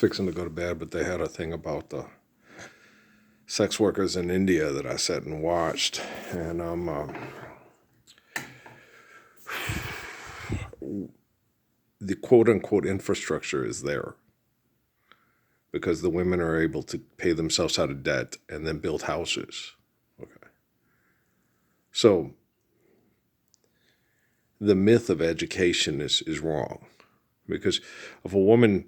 fixing to go to bed, but they had a thing about the sex workers in India that I sat and watched, and the quote-unquote infrastructure is there because the women are able to pay themselves out of debt and then build houses. Okay. So the myth of education is wrong, because if a woman,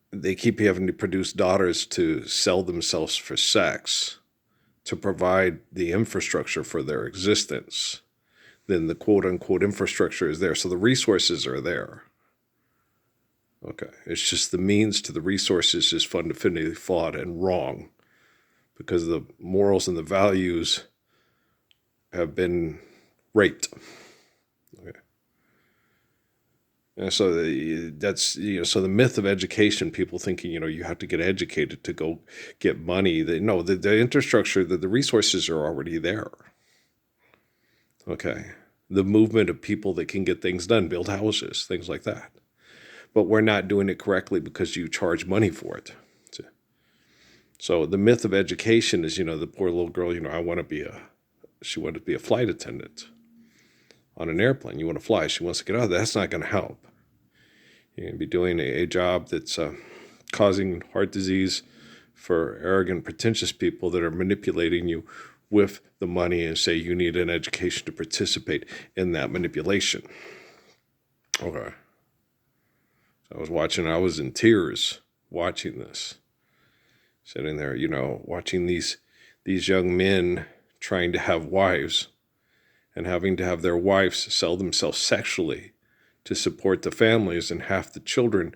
they keep having to produce daughters to sell themselves for sex to provide the infrastructure for their existence, then the quote-unquote infrastructure is there. So the resources are there. Okay. It's just the means to the resources is fundamentally flawed and wrong because the morals and the values have been raped. Okay. And so so the myth of education, people thinking, you have to get educated to go get money. No, the infrastructure, the resources are already there. Okay. The movement of people that can get things done, build houses, things like that. But we're not doing it correctly because you charge money for it. So the myth of education is, the poor little girl, she wanted to be a flight attendant on an airplane. You want to fly. She wants to get out of that. That's not going to help. You're going to be doing a job that's causing heart disease for arrogant, pretentious people that are manipulating you with the money and say you need an education to participate in that manipulation. Okay. So I was in tears watching this, sitting there, watching these young men trying to have wives and having to have their wives sell themselves sexually to support the families, and half the children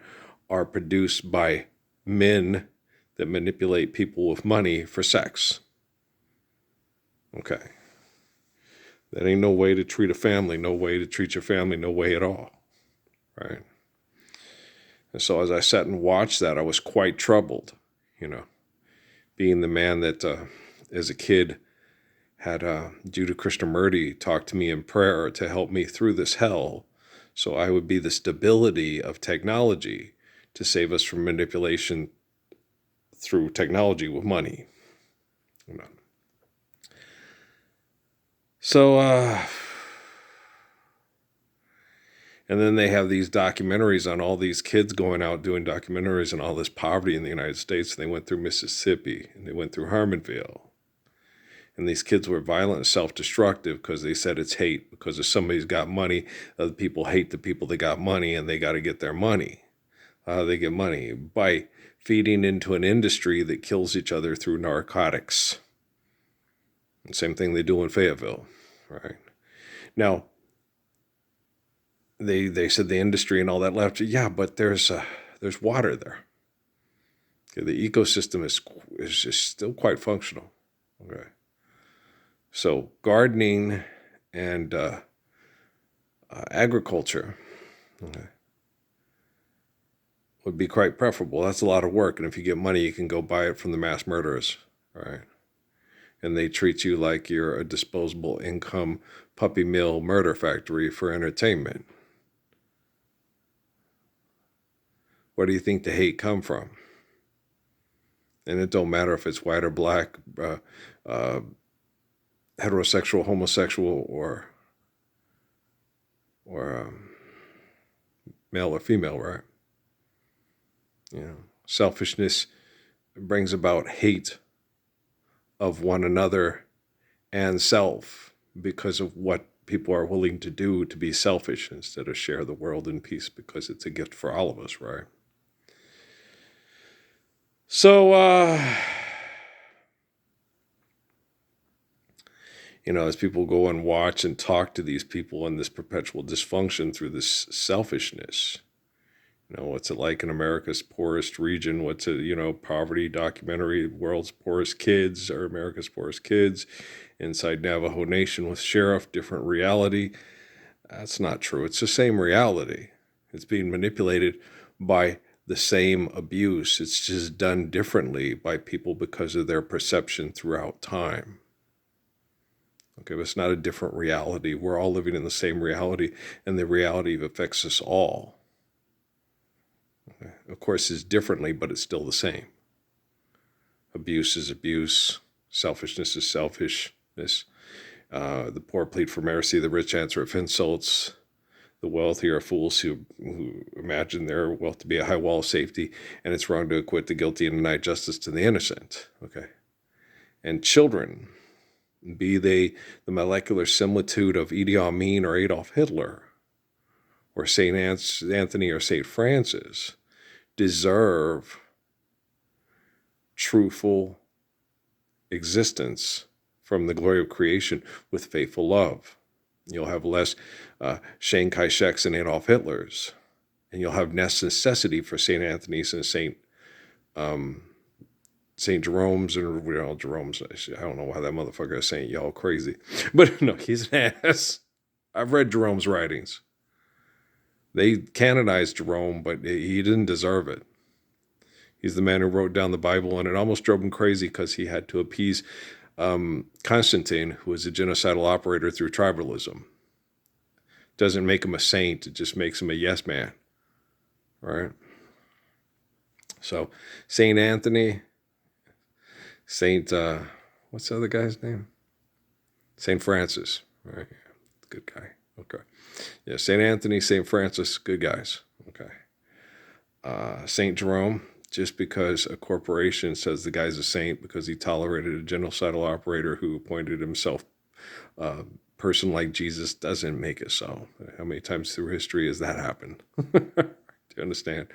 are produced by men that manipulate people with money for sex. Okay. That ain't no way to treat a family, no way to treat your family, no way at all, right? And so as I sat and watched that, I was quite troubled, being the man that as a kid had Judah Krishnamurti talk to me in prayer to help me through this hell, so I would be the stability of technology to save us from manipulation through technology with money. So, and then they have these documentaries on all these kids going out doing documentaries on all this poverty in the United States. And they went through Mississippi and they went through Harmonville. And these kids were violent and self-destructive because they said it's hate. Because if somebody's got money, other people hate the people that got money and they got to get their money. They get money by feeding into an industry that kills each other through narcotics. And same thing they do in Fayetteville, right? Now, they said the industry and all that left. Yeah, but there's water there. Okay, the ecosystem is just still quite functional. Okay, so gardening and agriculture, okay, would be quite preferable. That's a lot of work, and if you get money, you can go buy it from the mass murderers, right? And they treat you like you're a disposable income puppy mill murder factory for entertainment. Where do you think the hate come from? And it don't matter if it's white or black, heterosexual, homosexual, or male or female, right? Selfishness brings about hate of one another and self because of what people are willing to do to be selfish instead of share the world in peace because it's a gift for all of us, right? So, as people go and watch and talk to these people in this perpetual dysfunction through this selfishness, what's it like in America's poorest region? What's it, poverty documentary, world's poorest kids or America's poorest kids inside Navajo Nation with sheriff, different reality. That's not true. It's the same reality. It's being manipulated by the same abuse. It's just done differently by people because of their perception throughout time. Okay, but it's not a different reality. We're all living in the same reality, and the reality affects us all. Okay. of course, is differently, but it's still the same. Abuse is abuse. Selfishness is selfishness. The poor plead for mercy. The rich answer with insults. The wealthy are fools who imagine their wealth to be a high wall of safety, and it's wrong to acquit the guilty and deny justice to the innocent. Okay. And children, be they the molecular similitude of Idi Amin or Adolf Hitler, or St. Anthony or St. Francis, deserve truthful existence from the glory of creation with faithful love. You'll have less Chiang Kai-sheks and Adolf Hitlers, and you'll have less necessity for St. Anthony's and St. Jerome's and Jerome's. I don't know why that motherfucker is saying y'all crazy, but no, he's an ass. I've read Jerome's writings. They canonized Jerome, but he didn't deserve it. He's the man who wrote down the Bible, and it almost drove him crazy because he had to appease Constantine, who was a genocidal operator through tribalism. Doesn't make him a saint, it just makes him a yes man. All right? So, St. Anthony, what's the other guy's name? St. Francis. All right, good guy. Okay. Yeah, St. Anthony, St. Francis, good guys. Okay. St. Jerome, just because a corporation says the guy's a saint because he tolerated a genocidal operator who appointed himself a person like Jesus, doesn't make it so. How many times through history has that happened? Do you understand?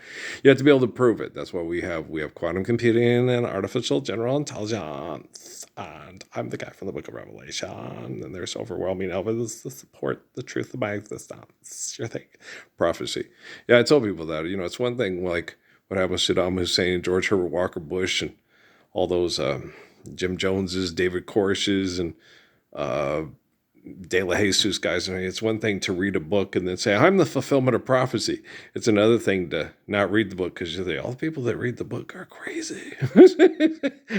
You have to be able to prove it. That's why we have quantum computing and artificial general intelligence. And I'm the guy from the Book of Revelation. And there's overwhelming evidence to support the truth of my existence. Your thing. Prophecy. Yeah, I tell people that. It's one thing like what happened to Saddam Hussein, George Herbert Walker Bush, and all those Jim Joneses, David Koreshes, and De La Jesus guys. I mean, it's one thing to read a book and then say, I'm the fulfillment of prophecy. It's another thing to not read the book because you think all the people that read the book are crazy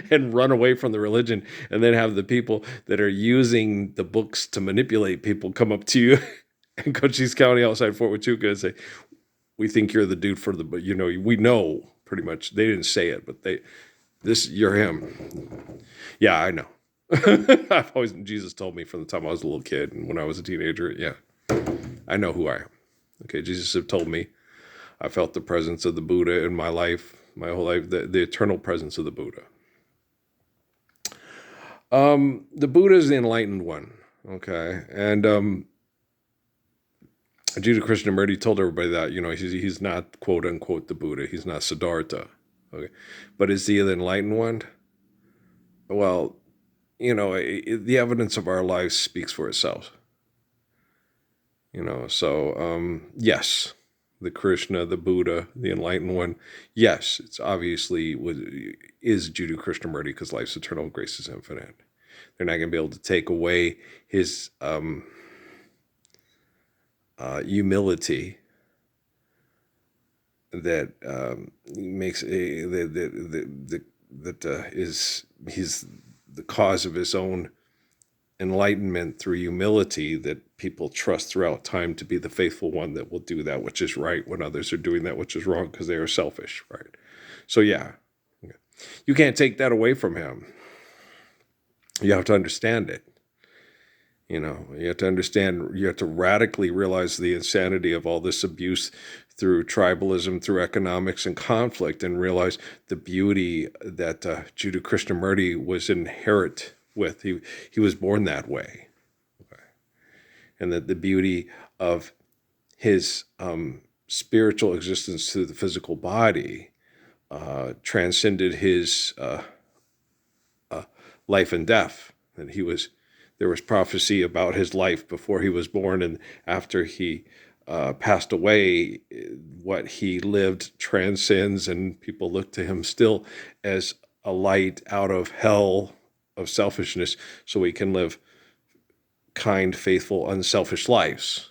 and run away from the religion, and then have the people that are using the books to manipulate people come up to you in Cochise County outside Fort Huachuca and say, we think you're the dude for the, but we know pretty much. They didn't say it, but you're him. Yeah, I know. Jesus told me from the time I was a little kid and when I was a teenager. Yeah, I know who I am. Okay, Jesus have told me. I felt the presence of the Buddha in my life, my whole life, the eternal presence of the Buddha. The Buddha is the enlightened one. Okay, and Jiddu Krishnamurti told everybody that he's not quote unquote the Buddha. He's not Siddhartha. Okay, but is he the enlightened one? Well, the evidence of our lives speaks for itself. So yes, the Krishna, the Buddha, the enlightened one, yes, it's obviously is Jiddu Krishnamurti because life's eternal, grace is infinite. They're not going to be able to take away his humility that makes he's the cause of his own enlightenment through humility, that people trust throughout time to be the faithful one that will do that which is right when others are doing that which is wrong because they are selfish, right? So yeah, you can't take that away from him. You have to understand it. You have to understand, you have to radically realize the insanity of all this abuse through tribalism, through economics and conflict, and realize the beauty that Jiddu Krishnamurti was inherent with. He was born that way. Okay. And that the beauty of his spiritual existence through the physical body transcended his life and death. And there was prophecy about his life before he was born, and after he passed away, what he lived transcends, and people look to him still as a light out of hell of selfishness, so we can live kind, faithful, unselfish lives.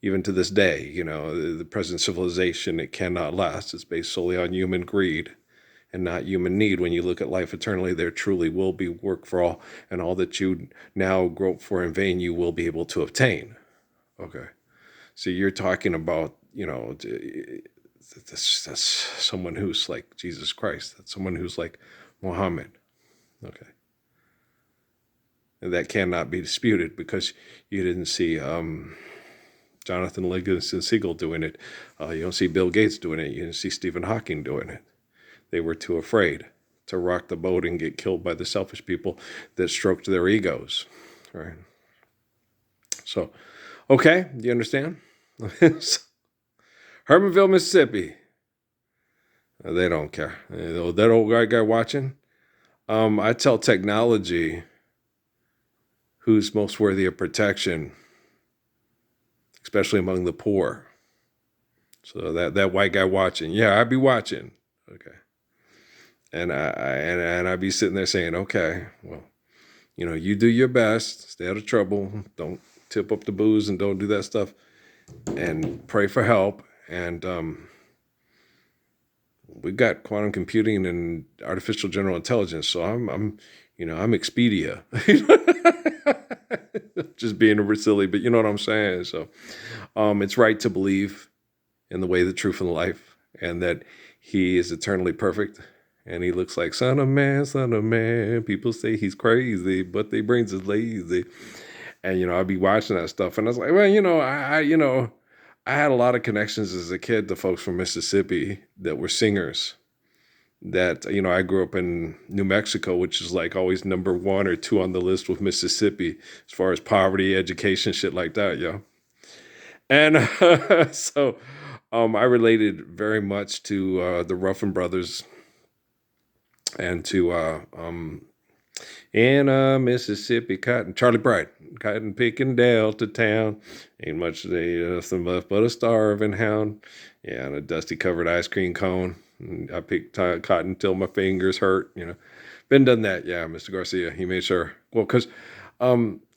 Even to this day, the present civilization, it cannot last. It's based solely on human greed and not human need. When you look at life eternally, there truly will be work for all, and all that you now grope for in vain, you will be able to obtain. Okay. So you're talking about, that's someone who's like Jesus Christ. That's someone who's like Muhammad. Okay. And that cannot be disputed because you didn't see Jonathan Livingston Seagull doing it. You don't see Bill Gates doing it. You didn't see Stephen Hawking doing it. They were too afraid to rock the boat and get killed by the selfish people that stroked their egos. Right. So, okay, do you understand? Hermanville, Mississippi. They don't care. That old guy watching. I tell technology who's most worthy of protection, especially among the poor. So that white guy watching, yeah, I'd be watching. Okay. And I'd be sitting there saying, okay, well, you do your best, stay out of trouble, don't tip up the booze and don't do that stuff, and pray for help. And we've got quantum computing and artificial general intelligence, so I'm Expedia. Just being silly, but you know what I'm saying. So it's right to believe in the way, the truth, and the life, and that he is eternally perfect. And he looks like son of man, son of man. People say he's crazy, but they brains is lazy. And I'd be watching that stuff, and I was like, well, I had a lot of connections as a kid to folks from Mississippi that were singers. That I grew up in New Mexico, which is like always number 1 or 2 on the list with Mississippi as far as poverty, education, shit like that, yeah. And so I related very much to the Ruffin Brothers and to in Mississippi, Charlie Bright, cotton picking Delta town, ain't much nothing but a starving hound. Yeah, and a dusty covered ice cream cone. I picked cotton till my fingers hurt. Been done that. Yeah, Mr. Garcia, he made sure. Well, because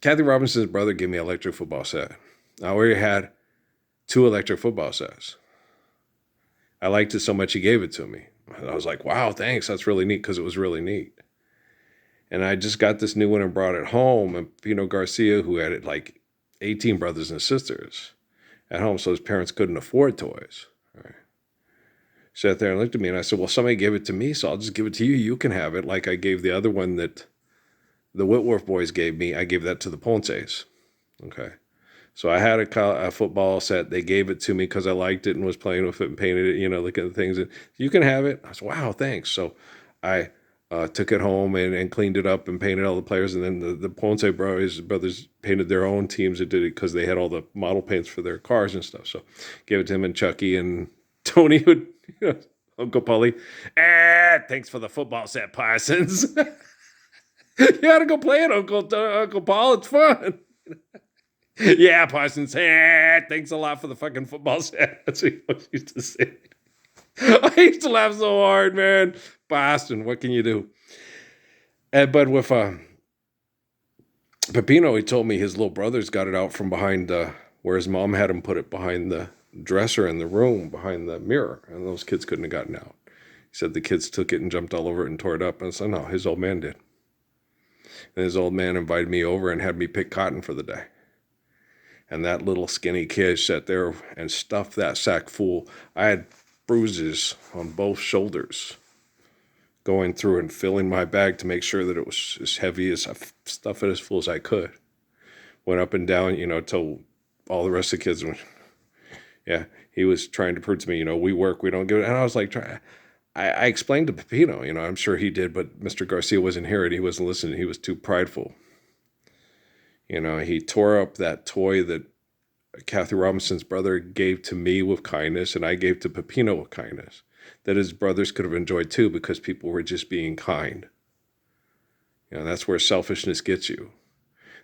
Kathy Robinson's brother gave me an electric football set. I already had 2 electric football sets. I liked it so much he gave it to me. And I was like, wow, thanks. That's really neat, because it was really neat. And I just got this new one and brought it home. And Pino Garcia, who had like 18 brothers and sisters at home, so his parents couldn't afford toys. Right. Sat there and looked at me, and I said, well, somebody gave it to me, so I'll just give it to you. You can have it. Like I gave the other one that the Whitworth boys gave me. I gave that to the Ponces. Okay. So I had a football set. They gave it to me because I liked it and was playing with it and painted it, looking at the things. And you can have it. I said, wow, thanks. So I took it home and cleaned it up and painted all the players. And then the Ponce brothers painted their own teams that did it because they had all the model paints for their cars and stuff. So gave it to him, and Chucky and Tony would, Uncle Polly, thanks for the football set, Parsons. You gotta go play it, Uncle Paul. It's fun. Yeah, Parsons. Thanks a lot for the fucking football set. That's what he always used to say. I used to laugh so hard, man. Boston, what can you do? But with Pepino, he told me his little brothers got it out from behind where his mom had him put it behind the dresser in the room, behind the mirror, and those kids couldn't have gotten out. He said the kids took it and jumped all over it and tore it up. And I said, no, his old man did. And his old man invited me over and had me pick cotton for the day. And that little skinny kid sat there and stuffed that sack full. I had bruises on both shoulders going through and filling my bag to make sure that it was as heavy as I stuffed it as full as I could. Went up and down, till all the rest of the kids went, yeah, he was trying to prove to me, we work, we don't give it. And I was like, I explained to Pepino, I'm sure he did, but Mr. Garcia wasn't here and he wasn't listening. He was too prideful. He tore up that toy that Kathy Robinson's brother gave to me with kindness, and I gave to Pepino with kindness, that his brothers could have enjoyed too, because people were just being kind. That's where selfishness gets you.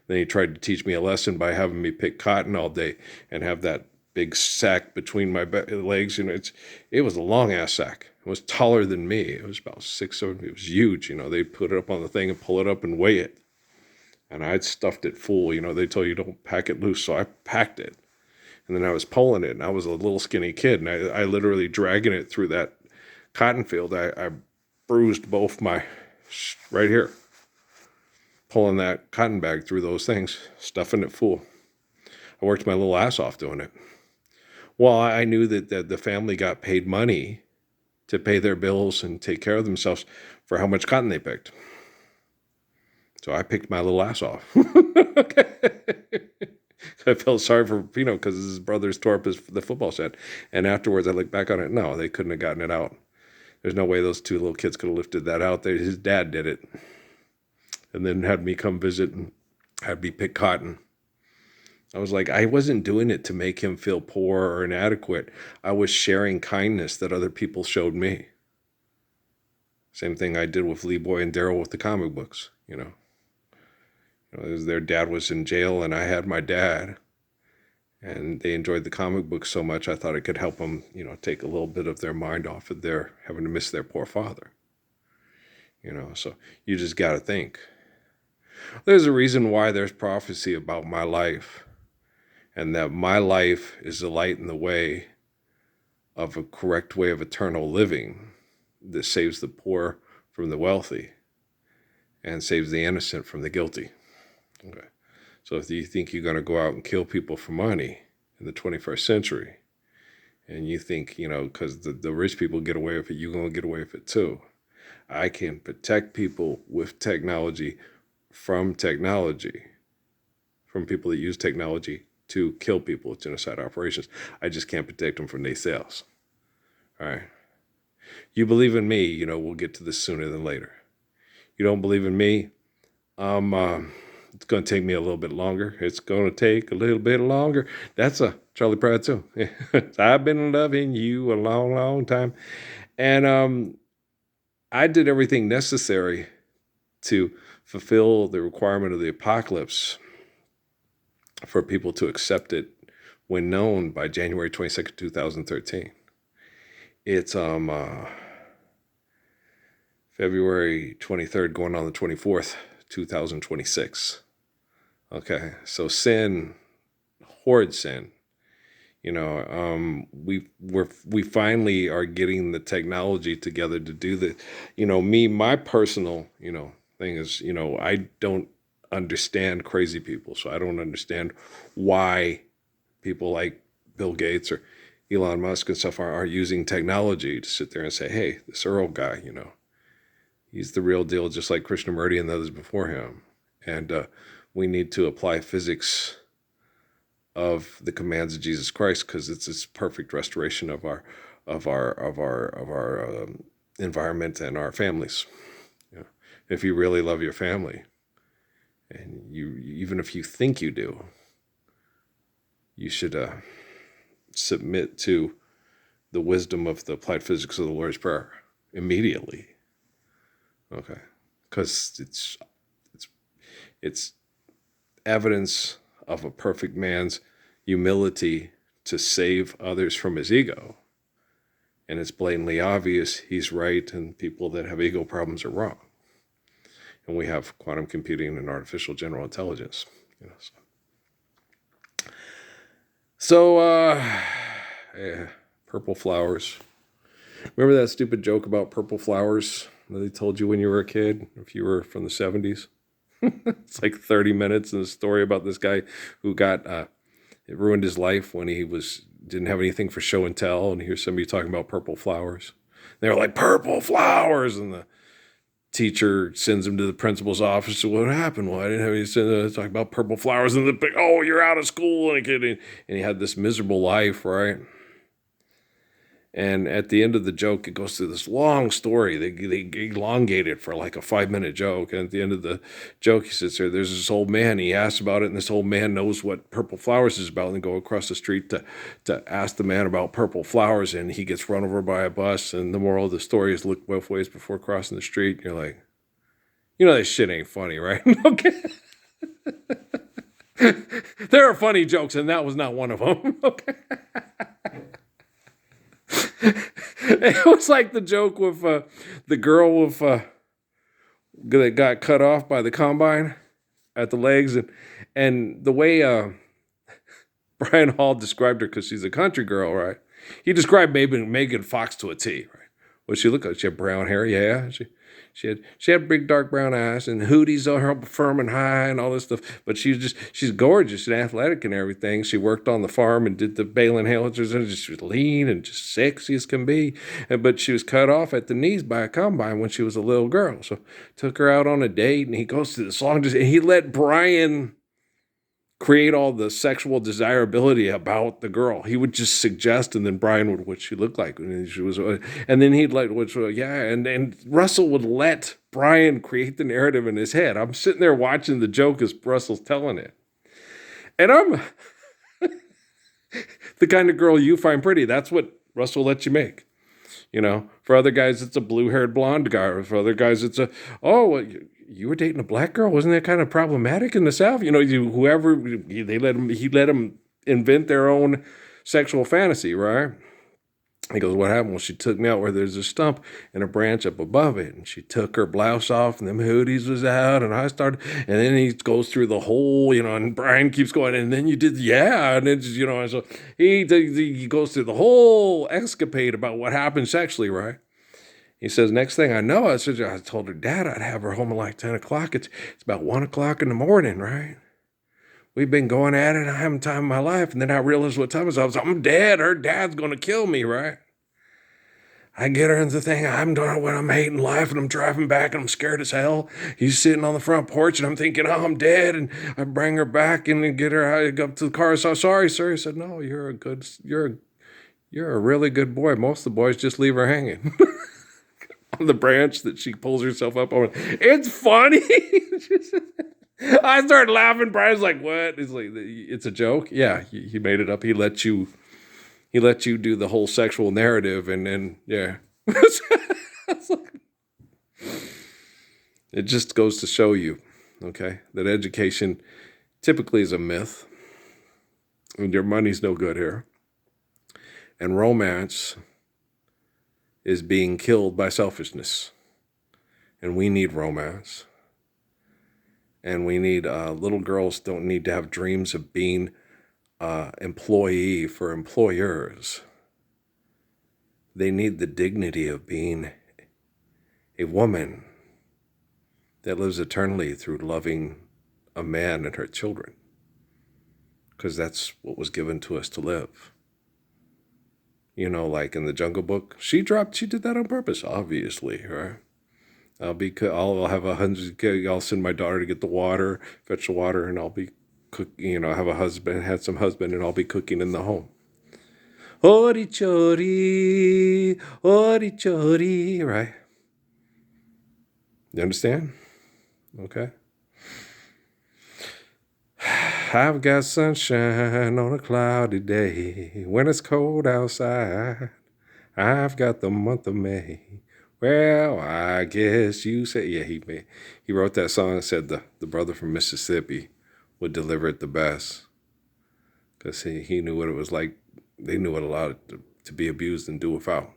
Then he tried to teach me a lesson by having me pick cotton all day and have that big sack between my legs. It was a long ass sack. It was taller than me. It was about 6, 7. It was huge. They put it up on the thing and pull it up and weigh it. And I'd stuffed it full. They told you don't pack it loose, so I packed it. And then I was pulling it, and I was a little skinny kid, and I literally dragging it through that cotton field. I bruised both my, right here, pulling that cotton bag through those things, stuffing it full. I worked my little ass off doing it. Well, I knew that the family got paid money to pay their bills and take care of themselves for how much cotton they picked. So I picked my little ass off. I felt sorry for Pino because his brothers tore up the football set. And afterwards, I looked back on it. No, they couldn't have gotten it out. There's no way those two little kids could have lifted that out. His dad did it. And then had me come visit and had me pick cotton. I was like, I wasn't doing it to make him feel poor or inadequate. I was sharing kindness that other people showed me. Same thing I did with Lee Boy and Daryl with the comic books, their dad was in jail and I had my dad. And they enjoyed the comic books so much, I thought it could help them, take a little bit of their mind off of their having to miss their poor father. So you just got to think. There's a reason why there's prophecy about my life, and that my life is the light in the way of a correct way of eternal living that saves the poor from the wealthy and saves the innocent from the guilty. Okay. So if you think you're going to go out and kill people for money in the 21st century, and you think, because the rich people get away with it, you're going to get away with it too. I can protect people with technology, from people that use technology to kill people with genocide operations. I just can't protect them from themselves. All right. You believe in me, we'll get to this sooner than later. You don't believe in me, it's going to take me a little bit longer. It's going to take a little bit longer. That's a Charlie Pride too. I've been loving you a long, long time. And I did everything necessary to fulfill the requirement of the apocalypse for people to accept it when known by January 22nd, 2013. It's February 23rd going on the 24th, 2026. Okay, so sin, horrid sin. We finally are getting the technology together to do the, my personal, thing is, I don't understand crazy people. So I don't understand why people like Bill Gates or Elon Musk and stuff are using technology to sit there and say, hey, this Earl guy, he's the real deal, just like Krishnamurti and others before him. And we need to apply physics of the commands of Jesus Christ, because it's this perfect restoration of our environment and our families. If you really love your family, and you, even if you think you do, you should submit to the wisdom of the applied physics of the Lord's Prayer immediately. Okay, because it's evidence of a perfect man's humility to save others from his ego. And it's blatantly obvious he's right and people that have ego problems are wrong. And we have quantum computing and artificial general intelligence. So purple flowers. Remember that stupid joke about purple flowers that they told you when you were a kid, if you were from the 70s? It's like 30 minutes in a story about this guy who got it ruined his life when he didn't have anything for show and tell, and here's somebody talking about purple flowers. They were like, purple flowers, and the teacher sends him to the principal's office. So what happened? Well, I didn't have any talking about purple flowers, and you're out of school, and he had this miserable life, right? And at the end of the joke, it goes through this long story. They elongate it for like a 5-minute joke. And at the end of the joke, he sits there. There's this old man. He asks about it, and this old man knows what purple flowers is about. And they go across the street to ask the man about purple flowers, and he gets run over by a bus. And the moral of the story is look both ways before crossing the street. And you're like, this shit ain't funny, right? Okay. There are funny jokes, and that was not one of them. Okay. It was like the joke with the girl that got cut off by the combine at the legs, and the way Brian Hall described her, because she's a country girl, right? He described Megan Fox to a T, right? What she looked like? She had brown hair, yeah. She had big dark brown eyes and hooties on her firm and high and all this stuff. But she's gorgeous and athletic and everything. She worked on the farm and did the bale inhalers and she was lean and just sexy as can be. But she was cut off at the knees by a combine when she was a little girl. So took her out on a date and he goes to this long and he let Brian create all the sexual desirability about the girl. He would just suggest, and then Brian would what she looked like, and she was, and then he'd like, which yeah, and Russell would let Brian create the narrative in his head. I'm sitting there watching the joke as Russell's telling it, and I'm the kind of girl you find pretty. That's what Russell lets you make. For other guys, it's a blue-haired blonde guy. For other guys, it's you were dating a black girl. Wasn't that kind of problematic in the South? He let them invent their own sexual fantasy, right? He goes, what happened? Well, she took me out where there's a stump and a branch up above it. And she took her blouse off and them hooties was out. And I started, and then he goes through the whole, and Brian keeps going, and then you did, yeah. And it's, and so he goes through the whole escapade about what happened sexually, right? He says, next thing I know, I told her dad I'd have her home at like 10 o'clock. It's about 1 o'clock in the morning, right? We've been going at it. I haven't time in my life. And then I realized what time it was. I'm dead. Her dad's going to kill me, right? I get her into the thing. I'm doing what I'm hating life, and I'm driving back, and I'm scared as hell. He's sitting on the front porch, and I'm thinking, oh, I'm dead. And I bring her back and get her up to the car. So sorry, sir. He said, no, you're a really good boy. Most of the boys just leave her hanging. On the branch that she pulls herself up on. It's funny. I started laughing. Brian's like, what? He's like, it's a joke? Yeah, he made it up. He let you do the whole sexual narrative, and then, yeah. It just goes to show you, okay, that education typically is a myth. And your money's no good here. And romance is being killed by selfishness. And we need romance. And we need, little girls don't need to have dreams of being employee for employers. They need the dignity of being a woman that lives eternally through loving a man and her children. Because that's what was given to us to live. Like in the Jungle Book, she did that on purpose, obviously, right? I'll have 100, I'll send my daughter to get the water, fetch the water, and I'll be cooking, had some husband, and I'll be cooking in the home. Ori chori, right? You understand? Okay. I've got sunshine on a cloudy day. When it's cold outside, I've got the month of May. Well, I guess you say, yeah, he wrote that song and said the brother from Mississippi would deliver it the best. Because he knew what it was like. They knew what it allowed to be abused and do without.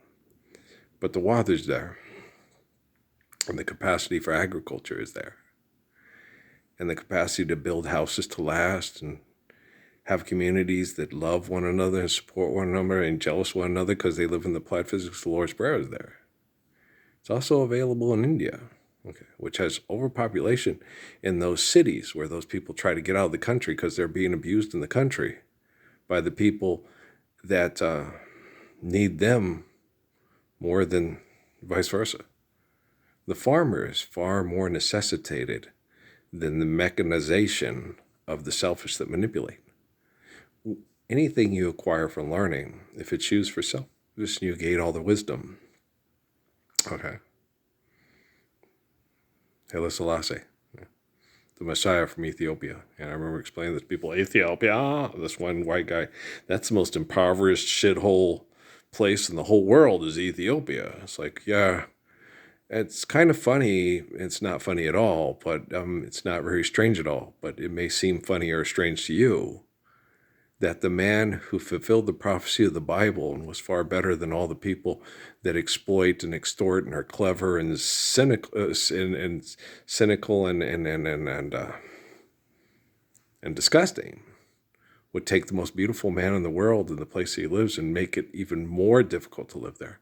But the water's there. And the capacity for agriculture is there. And the capacity to build houses to last and have communities that love one another and support one another and jealous one another because they live in the applied physics of the Lord's Prayer is there. It's also available in India, okay, which has overpopulation in those cities where those people try to get out of the country because they're being abused in the country by the people that need them more than vice versa. The farmer is far more necessitated than the mechanization of the selfish that manipulate. Anything you acquire from learning, if it's used for self, just you gain all the wisdom. Okay. Haile Selassie, the Messiah from Ethiopia. And I remember explaining this to people, Ethiopia, this one white guy, that's the most impoverished shithole place in the whole world is Ethiopia. It's like, yeah, it's kind of funny. It's not funny at all, but it's not very strange at all. But it may seem funny or strange to you that the man who fulfilled the prophecy of the Bible and was far better than all the people that exploit and extort and are clever and cynical and disgusting would take the most beautiful man in the world in the place he lives and make it even more difficult to live there.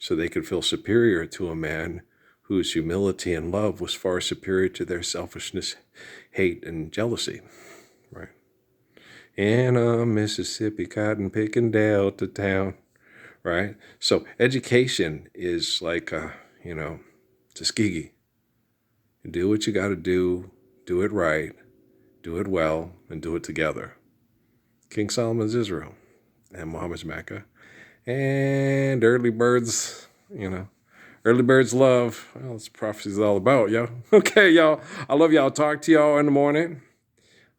so they could feel superior to a man whose humility and love was far superior to their selfishness, hate, and jealousy, right? In a Mississippi cotton picking Delta town, right? So education is like, Tuskegee. Do what you got to do it right, do it well, and do it together. King Solomon's Israel, and Muhammad's Mecca, and early birds, early birds love. Well, that's what prophecy is all about, yo. Okay, y'all. I love y'all. Talk to y'all in the morning.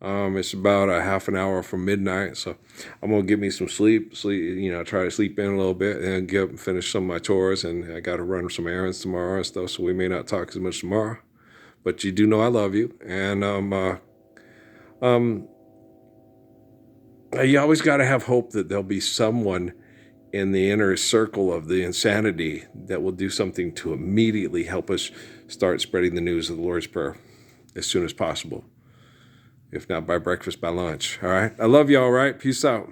It's about a half an hour from midnight, so I'm gonna get me some sleep. Try to sleep in a little bit, and get up and finish some of my chores. And I got to run some errands tomorrow and stuff, so we may not talk as much tomorrow. But you do know I love you, and you always got to have hope that there'll be someone in the inner circle of the insanity that will do something to immediately help us start spreading the news of the Lord's Prayer as soon as possible. If not by breakfast, by lunch. All right. I love y'all, right? Peace out.